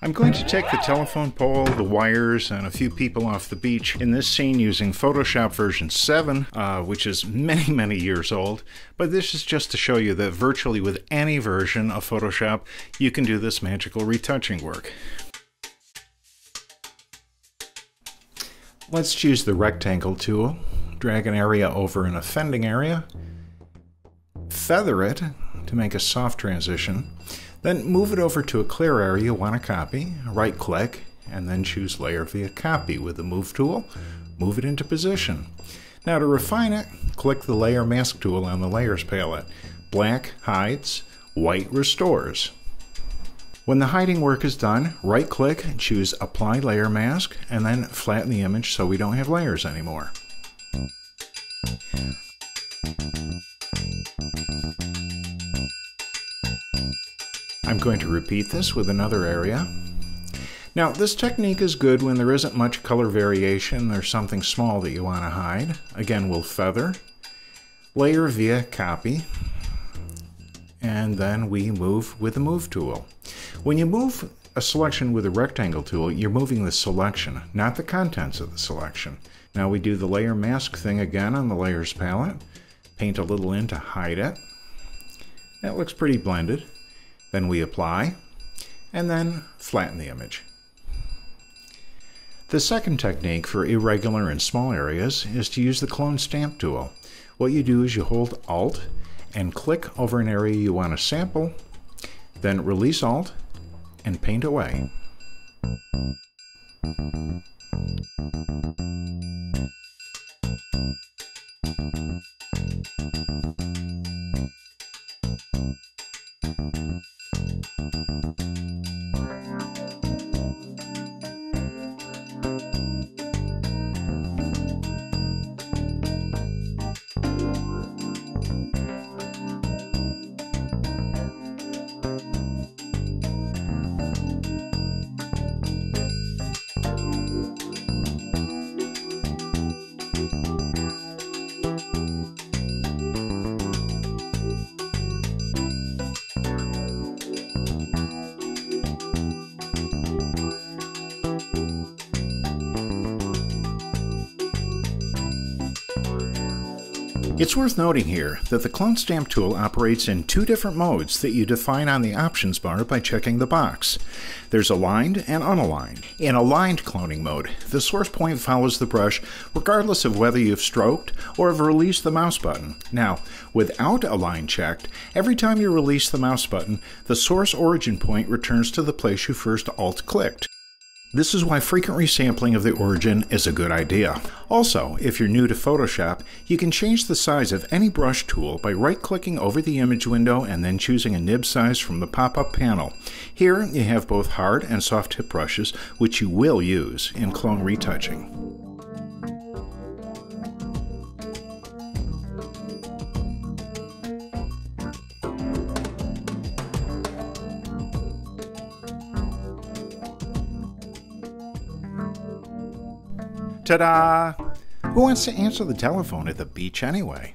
I'm going to take the telephone pole, the wires, and a few people off the beach in this scene using Photoshop version 7, which is many, many years old. But this is just to show you that virtually with any version of Photoshop, you can do this magical retouching work. Let's choose the rectangle tool, drag an area over an offending area, feather it to make a soft transition. Then move it over to a clear area you want to copy, right-click, and then choose Layer via Copy with the Move tool. Move it into position. Now to refine it, click the Layer Mask tool on the Layers palette. Black hides, white restores. When the hiding work is done, right-click, choose Apply Layer Mask, and then flatten the image so we don't have layers anymore. I'm going to repeat this with another area. Now, this technique is good when there isn't much color variation. There's something small that you want to hide. Again, we'll feather, layer via copy, and then we move with the Move tool. When you move a selection with a rectangle tool, you're moving the selection, not the contents of the selection. Now we do the layer mask thing again on the Layers palette. Paint a little in to hide it. That looks pretty blended. Then we apply, and then flatten the image. The second technique for irregular and small areas is to use the Clone Stamp tool. What you do is you hold Alt and click over an area you want to sample, then release Alt and paint away. It's worth noting here that the Clone Stamp tool operates in two different modes that you define on the options bar by checking the box. There's aligned and unaligned. In aligned cloning mode, the source point follows the brush regardless of whether you've stroked or have released the mouse button. Now, without align checked, every time you release the mouse button, the source origin point returns to the place you first alt-clicked. This is why frequent resampling of the origin is a good idea. Also, if you're new to Photoshop, you can change the size of any brush tool by right-clicking over the image window and then choosing a nib size from the pop-up panel. Here, you have both hard and soft tip brushes, which you will use in clone retouching. Ta-da! Who wants to answer the telephone at the beach anyway?